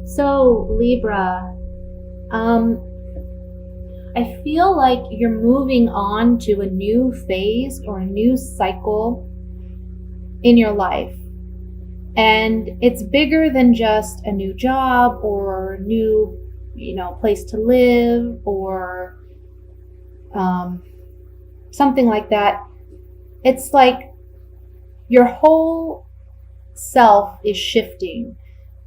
So, Libra, um, I feel like you're moving on to a new phase or a new cycle in your life. And it's bigger than just a new job or new, place to live or um, something like that. It's like your whole self is shifting.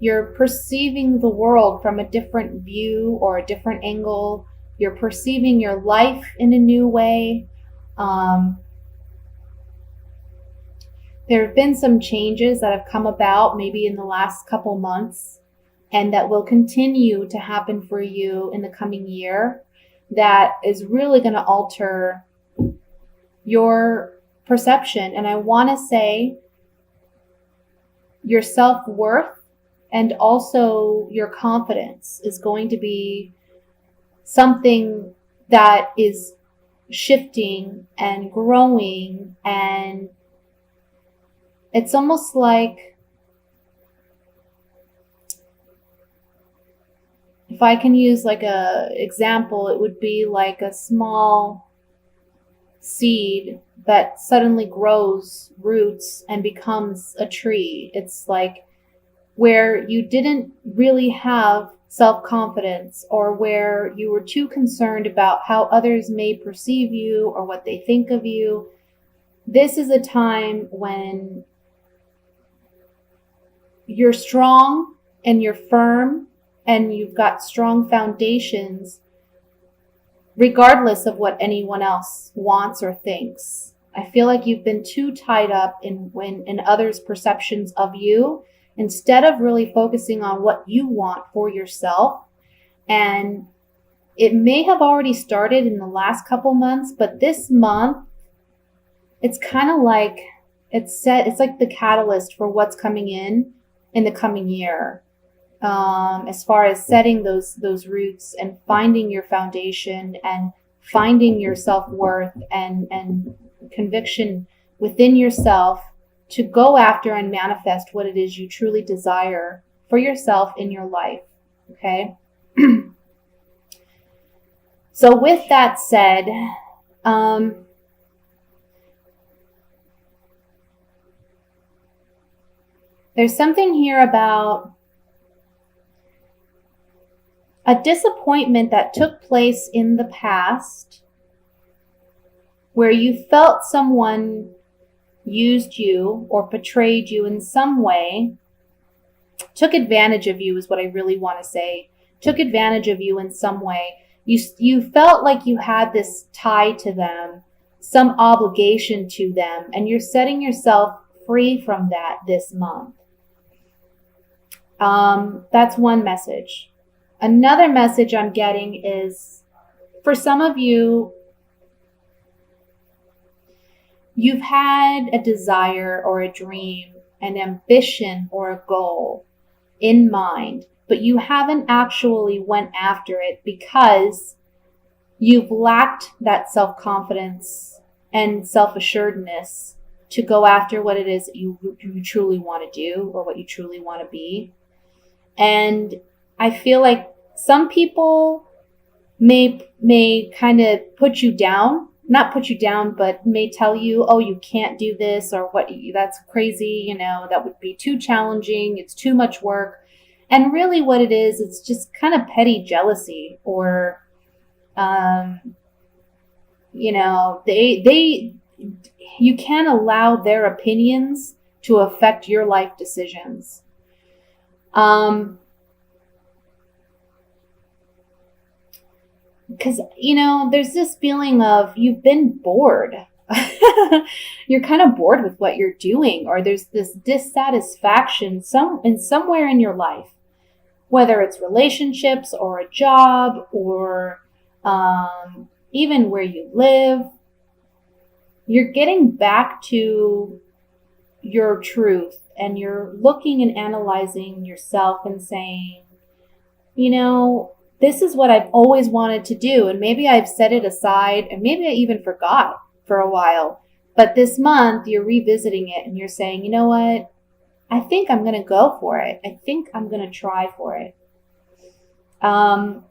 You're perceiving the world from a different view or a different angle. You're perceiving your life in a new way. Um, there have been some changes that have come about maybe in the last couple months and that will continue to happen for you in the coming year that is really going to alter your perception. And I want to say your self-worth and also your confidence is going to be something that is shifting and growing, and it's almost like, if I can use like a example, it would be like a small seed that suddenly grows roots and becomes a tree. It's like where you didn't really have self-confidence, or where you were too concerned about how others may perceive you or what they think of you. This is a time when you're strong and you're firm and you've got strong foundations regardless of what anyone else wants or thinks. I feel like you've been too tied up in others' perceptions of you instead of really focusing on what you want for yourself. And it may have already started in the last couple months, but this month, it's kind of like it's like the catalyst for what's coming in the coming year. As far as setting those roots and finding your foundation and finding your self-worth and conviction within yourself to go after and manifest what it is you truly desire for yourself in your life. Okay. So with that said, there's something here about a disappointment that took place in the past where you felt someone used you or betrayed you in some way, took advantage of you is what I really want to say, took advantage of you in some way. You felt like you had this tie to them, some obligation to them, and you're setting yourself free from that this month. That's one message. Another message I'm getting is, for some of you, you've had a desire or a dream, an ambition or a goal in mind, but you haven't actually went after it because you've lacked that self-confidence and self-assuredness to go after what it is that you truly want to do or what you truly want to be. And I feel like some people may kind of put you down, not put you down, but may tell you, oh, you can't do this, or that's crazy, that would be too challenging, it's too much work. And really what it is, it's just kind of petty jealousy, or, you can't allow their opinions to affect your life decisions. Because, there's this feeling of you've been bored. You're kind of bored with what you're doing, or there's this dissatisfaction somewhere in your life, whether it's relationships or a job or even where you live. You're getting back to your truth, and you're looking and analyzing yourself and saying, this is what I've always wanted to do. And maybe I've set it aside, and maybe I even forgot for a while. But this month you're revisiting it and you're saying, you know what? I think I'm going to go for it. I think I'm going to try for it. For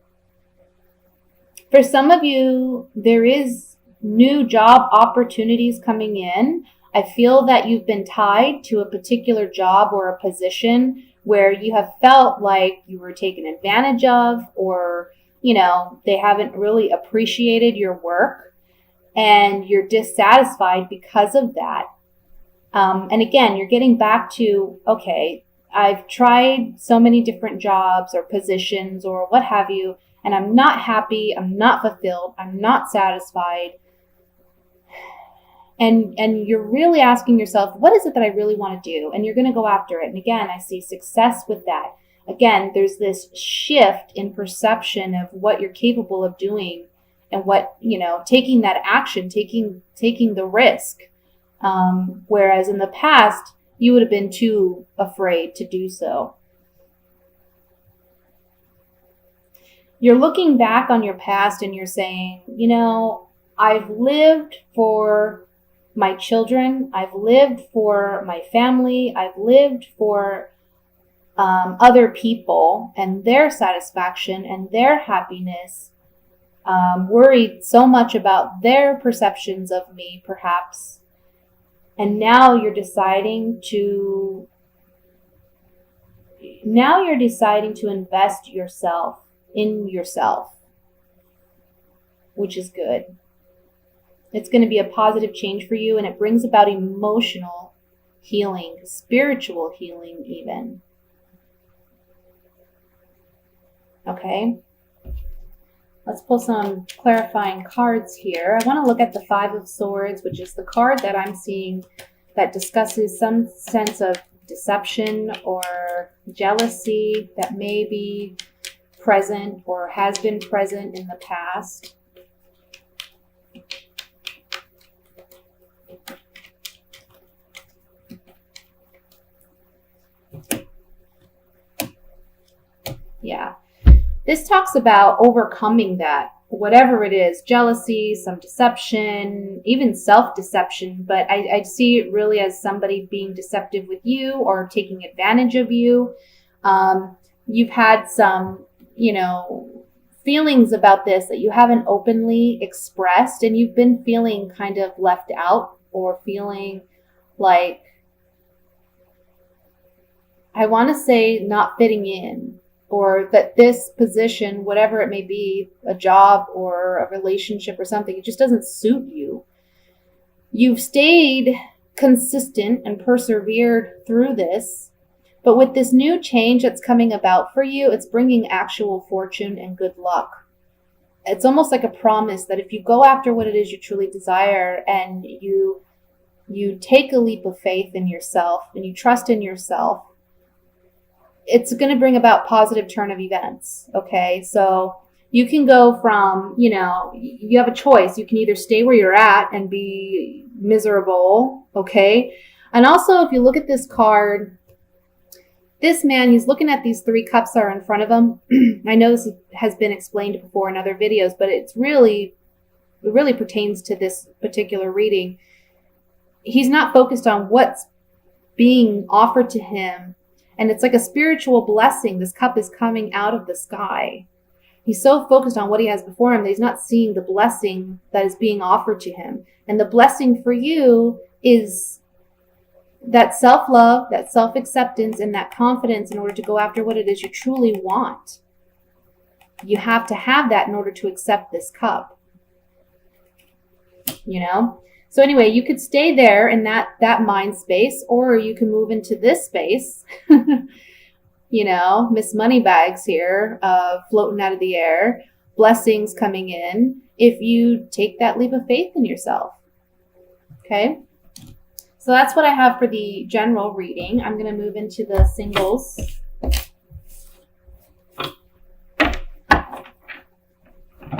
some of you, there is new job opportunities coming in. I feel that you've been tied to a particular job or a position where you have felt like you were taken advantage of, or, they haven't really appreciated your work and you're dissatisfied because of that. And again, you're getting back to, okay, I've tried so many different jobs or positions or what have you, and I'm not happy, I'm not fulfilled, I'm not satisfied. And you're really asking yourself, what is it that I really want to do? And you're going to go after it. And again, I see success with that. Again, there's this shift in perception of what you're capable of doing and what, taking that action, taking the risk. Whereas in the past, you would have been too afraid to do so. You're looking back on your past and you're saying, I've lived for my children, I've lived for my family, I've lived for other people and their satisfaction and their happiness, worried so much about their perceptions of me, perhaps. And now you're deciding to invest in yourself, which is good. It's going to be a positive change for you, and it brings about emotional healing, spiritual healing even. Okay? Let's pull some clarifying cards here. I want to look at the Five of Swords, which is the card that I'm seeing that discusses some sense of deception or jealousy that may be present or has been present in the past. Yeah. This talks about overcoming that, whatever it is, jealousy, some deception, even self-deception, but I see it really as somebody being deceptive with you or taking advantage of you. You've had some, feelings about this that you haven't openly expressed, and you've been feeling kind of left out or feeling like, I want to say, not fitting in. Or that this position, whatever it may be, a job or a relationship or something, it just doesn't suit you. You've stayed consistent and persevered through this, but with this new change that's coming about for you, it's bringing actual fortune and good luck. It's almost like a promise that if you go after what it is you truly desire and you take a leap of faith in yourself and you trust in yourself, it's going to bring about positive turn of events. Okay. So you can go from, you have a choice. You can either stay where you're at and be miserable. Okay. And also, if you look at this card, this man, he's looking at these three cups that are in front of him. I know this has been explained before in other videos, but it really pertains to this particular reading. He's not focused on what's being offered to him. And it's like a spiritual blessing. This cup is coming out of the sky. He's so focused on what he has before him that he's not seeing the blessing that is being offered to him. And the blessing for you is that self-love, that self-acceptance, and that confidence in order to go after what it is you truly want. You have to have that in order to accept this cup. So anyway, you could stay there in that mind space, or you can move into this space. Miss Moneybags here, floating out of the air, blessings coming in if you take that leap of faith in yourself. Okay? So that's what I have for the general reading. I'm going to move into the singles.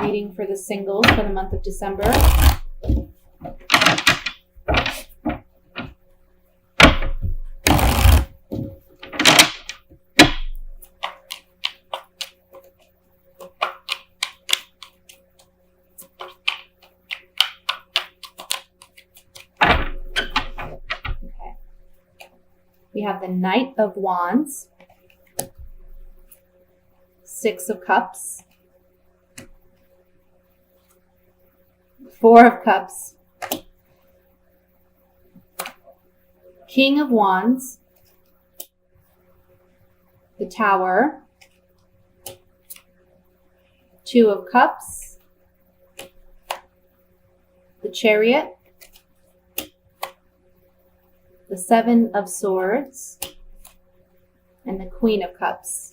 Reading for the singles for the month of December. We have the Knight of Wands, Six of Cups, Four of Cups, King of Wands, the Tower, Two of Cups, the Chariot, the Seven of Swords, and the Queen of Cups.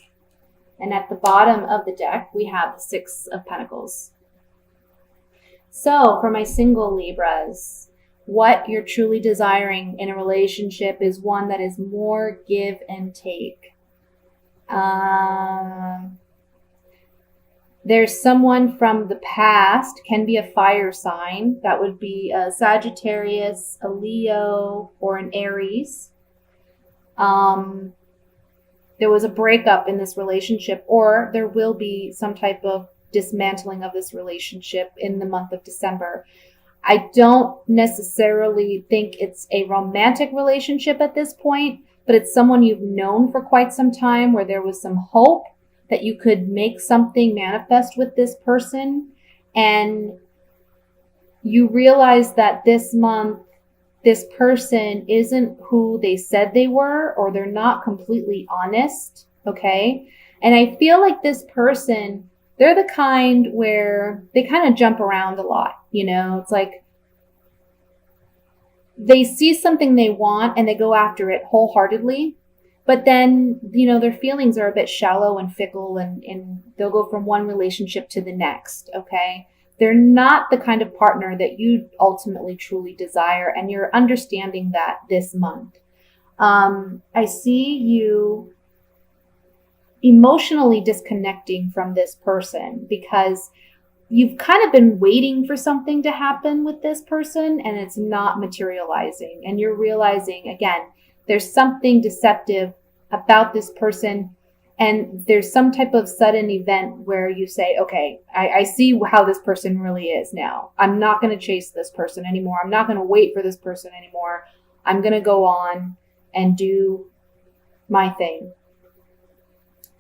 And at the bottom of the deck, we have the Six of Pentacles. So for my single Libras, what you're truly desiring in a relationship is one that is more give and take. There's someone from the past, can be a fire sign. That would be a Sagittarius, a Leo, or an Aries. There was a breakup in this relationship, or there will be some type of dismantling of this relationship in the month of December. I don't necessarily think it's a romantic relationship at this point, but it's someone you've known for quite some time where there was some hope that you could make something manifest with this person. And you realize that this month, this person isn't who they said they were, or they're not completely honest. Okay. And I feel like this person, they're the kind where they kind of jump around a lot. You know, it's like they see something they want and they go after it wholeheartedly. But then, you know, their feelings are a bit shallow and fickle, and they'll go from one relationship to the next. Okay. They're not the kind of partner that you ultimately truly desire. And you're understanding that this month. I see you emotionally disconnecting from this person because you've kind of been waiting for something to happen with this person and it's not materializing. And you're realizing, again, there's something deceptive about this person. And there's some type of sudden event where you say, okay, I see how this person really is now. I'm not going to chase this person anymore. I'm not going to wait for this person anymore. I'm going to go on and do my thing.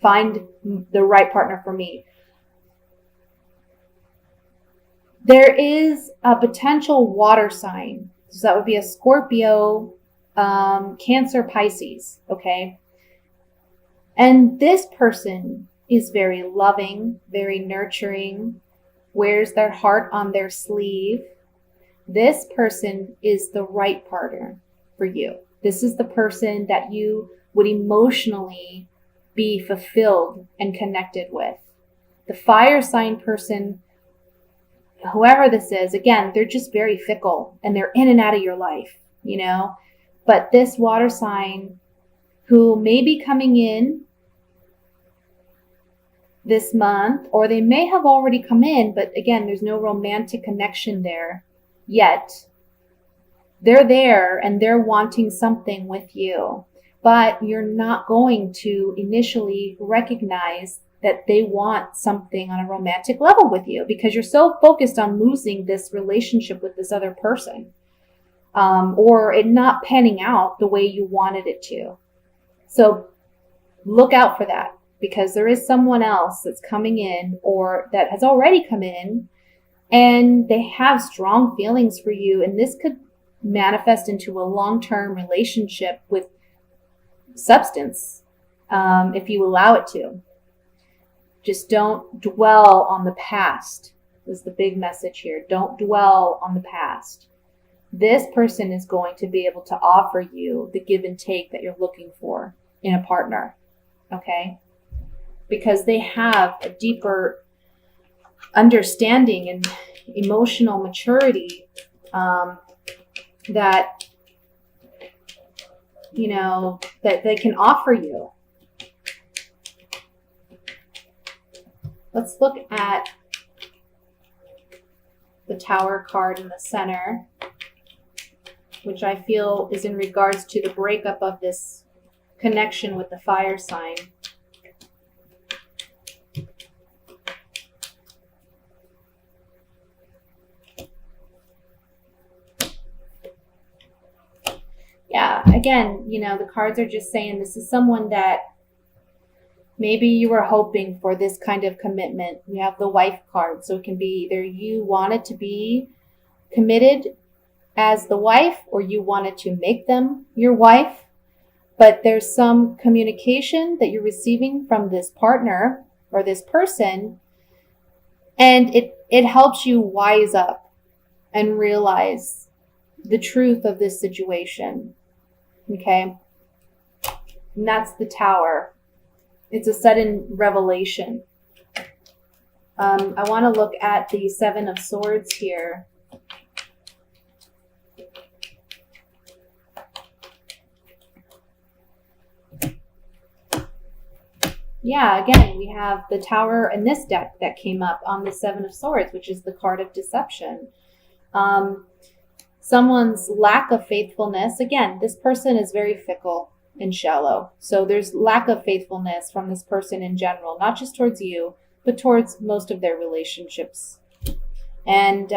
Find the right partner for me. There is a potential water sign. So that would be a Scorpio, Cancer, Pisces. Okay. And this person is very loving, very nurturing, wears their heart on their sleeve. This person is the right partner for you. This is the person that you would emotionally be fulfilled and connected with. The fire sign person, whoever this is, again, they're just very fickle and they're in and out of your life, you know. But this water sign who may be coming in this month, or they may have already come in, but again, there's no romantic connection there yet. They're there and they're wanting something with you, but you're not going to initially recognize that they want something on a romantic level with you because you're so focused on losing this relationship with this other person, or it not panning out the way you wanted it to. So look out for that, because there is someone else that's coming in or that has already come in and they have strong feelings for you. And this could manifest into a long-term relationship with substance, if you allow it to. Just don't dwell on the past is the big message here. Don't dwell on the past. This person is going to be able to offer you the give and take that you're looking for in a partner. Okay? Because they have a deeper understanding and emotional maturity that, you know, that they can offer you. Let's look at the Tower card in the center, which I feel is in regards to the breakup of this connection with the fire sign. Yeah, again, you know, the cards are just saying this is someone that Maybe you were hoping for this kind of commitment. We have the wife card. So it can be either you wanted to be committed as the wife or you wanted to make them your wife. But there's some communication that you're receiving from this partner or this person, and it helps you wise up and realize the truth of this situation. Okay? And that's the Tower. It's a sudden revelation. I want to look at the Seven of Swords here. Yeah, again, we have the Tower in this deck that came up on the Seven of Swords, which is the card of deception. Someone's lack of faithfulness. Again, this person is very fickle and shallow. So there's lack of faithfulness from this person in general, not just towards you, but towards most of their relationships. And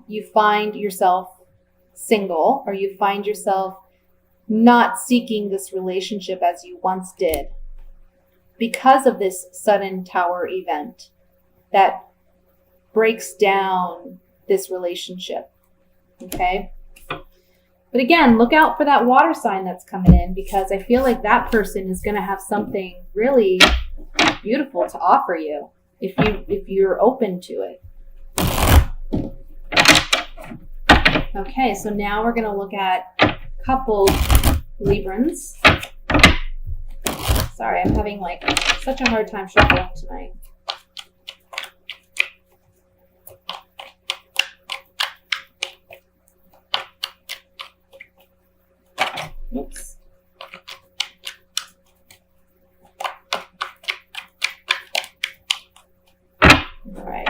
you find yourself single, or you find yourself not seeking this relationship as you once did because of this sudden Tower event that breaks down this relationship. Okay? But again, look out for that water sign that's coming in, because I feel like that person is going to have something really beautiful to offer you if you're open to it. Okay, so now we're going to look at coupled Librans. Sorry, I'm having like such a hard time shuffling tonight. Oops. All right.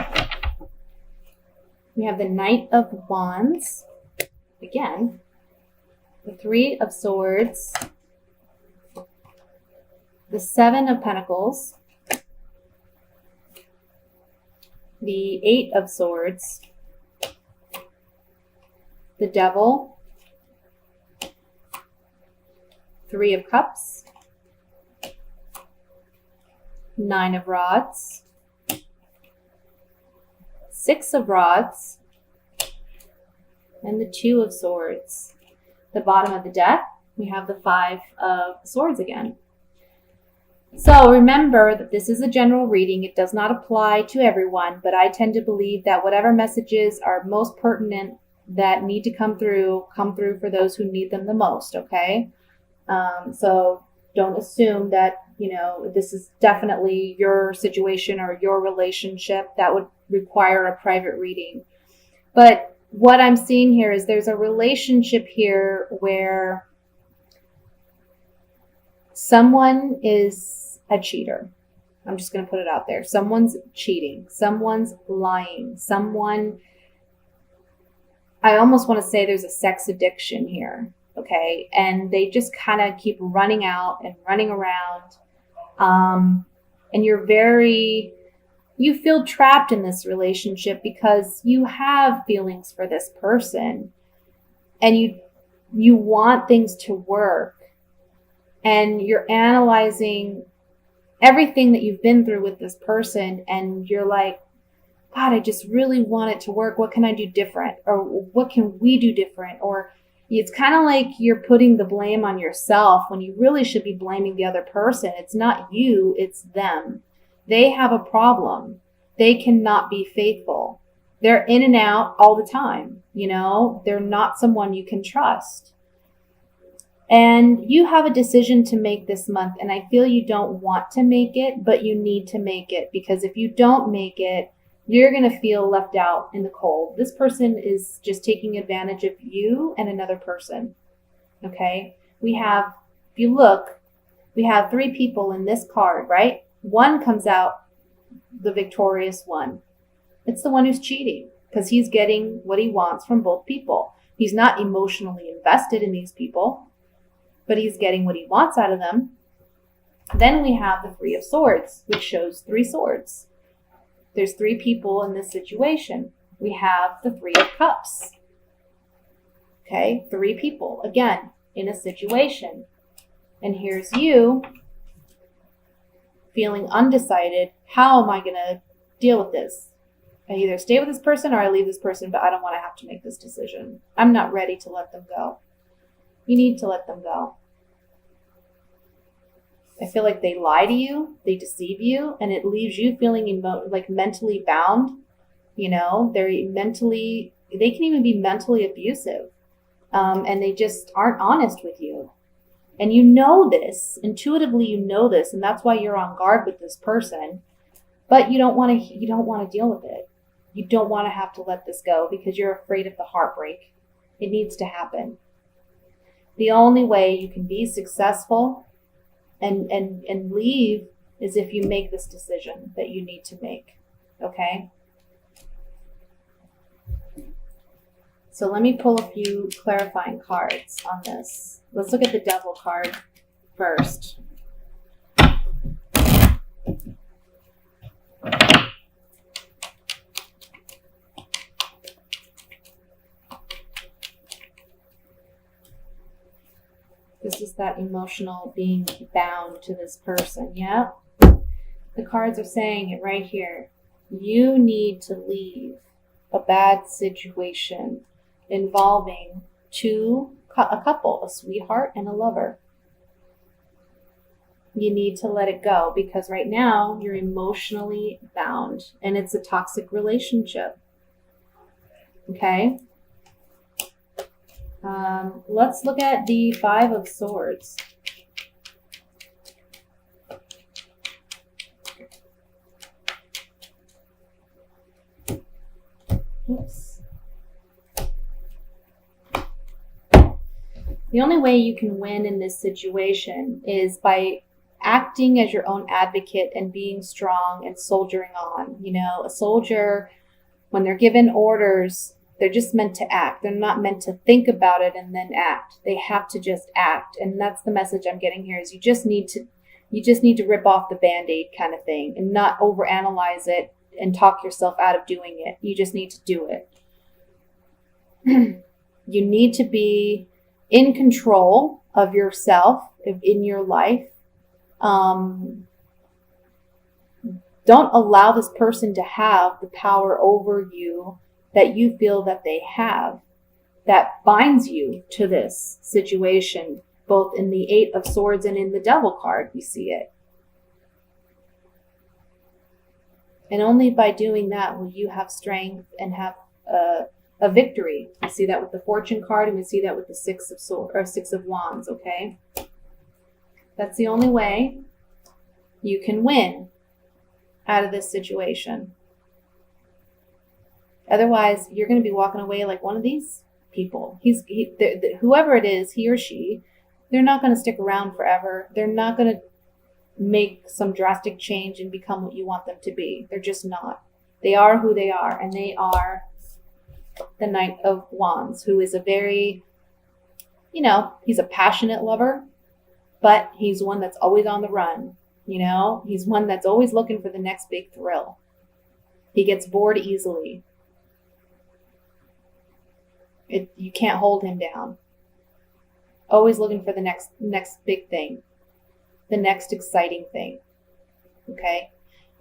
We have the Knight of Wands. Again, the Three of Swords, the Seven of Pentacles, the Eight of Swords, the Devil, Three of Cups, Nine of Rods, Six of Rods, and the Two of Swords. The bottom of the deck, we have the Five of Swords again. So remember that this is a general reading. It does not apply to everyone, but I tend to believe that whatever messages are most pertinent that need to come through for those who need them the most, okay? So don't assume that, this is definitely your situation or your relationship. That would require a private reading. But what I'm seeing here is there's a relationship here where someone is a cheater. I'm just going to put it out there. Someone's cheating. Someone's lying. I almost want to say there's a sex addiction here. Okay. And they just kind of keep running out and running around. And you feel trapped in this relationship because you have feelings for this person and you want things to work, and you're analyzing everything that you've been through with this person. And you're like, God, I just really want it to work. What can I do different? Or what can we do different? Or it's kind of like you're putting the blame on yourself when you really should be blaming the other person. It's not you, it's them. They have a problem. They cannot be faithful. They're in and out all the time. They're not someone you can trust. And you have a decision to make this month. And I feel you don't want to make it, but you need to make it, because if you don't make it, you're going to feel left out in the cold. This person is just taking advantage of you and another person. Okay? If you look, we have three people in this card, right? One comes out the victorious one. It's the one who's cheating, because he's getting what he wants from both people. He's not emotionally invested in these people, but he's getting what he wants out of them. Then we have the Three of Swords, which shows three swords. There's three people in this situation. We have the Three of Cups. Okay, three people, again, in a situation. And here's you feeling undecided. How am I going to deal with this? I either stay with this person or I leave this person, but I don't want to have to make this decision. I'm not ready to let them go. You need to let them go. I feel like they lie to you, they deceive you, and it leaves you feeling like mentally bound. You know, they can even be mentally abusive. And they just aren't honest with you. And you know this, intuitively you know this, and that's why you're on guard with this person. But you don't want to deal with it. You don't want to have to let this go because you're afraid of the heartbreak. It needs to happen. The only way you can be successful and leave is if you make this decision that you need to make. Okay? So let me pull a few clarifying cards on this. Let's look at the Devil card first. This is that emotional being bound to this person, yeah? The cards are saying it right here. You need to leave a bad situation involving a couple, a sweetheart and a lover. You need to let it go because right now you're emotionally bound and it's a toxic relationship. Okay? Let's look at the Five of Swords. Oops. The only way you can win in this situation is by acting as your own advocate and being strong and soldiering on. You know, a soldier, when they're given orders, they're just meant to act. They're not meant to think about it and then act. They have to just act. And that's the message I'm getting here is you just need to rip off the Band-Aid kind of thing and not overanalyze it and talk yourself out of doing it. You just need to do it. You need to be in control of yourself in your life. Don't allow this person to have the power over you that you feel that they have, that binds you to this situation, both in the Eight of Swords and in the Devil card, we see it. And only by doing that will you have strength and have a victory. We see that with the Fortune card and we see that with the Six of Wands, okay? That's the only way you can win out of this situation. Otherwise, you're going to be walking away like one of these people. Whoever it is, he or she, they're not going to stick around forever. They're not going to make some drastic change and become what you want them to be. They're just not. They are who they are, and they are the Knight of Wands, who is a very, he's a passionate lover, but he's one that's always on the run. He's one that's always looking for the next big thrill. He gets bored easily. You can't hold him down. Always looking for the next big thing, the next exciting thing. Okay?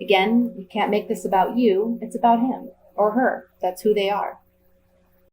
Again, you can't make this about you. It's about him or her. That's who they are.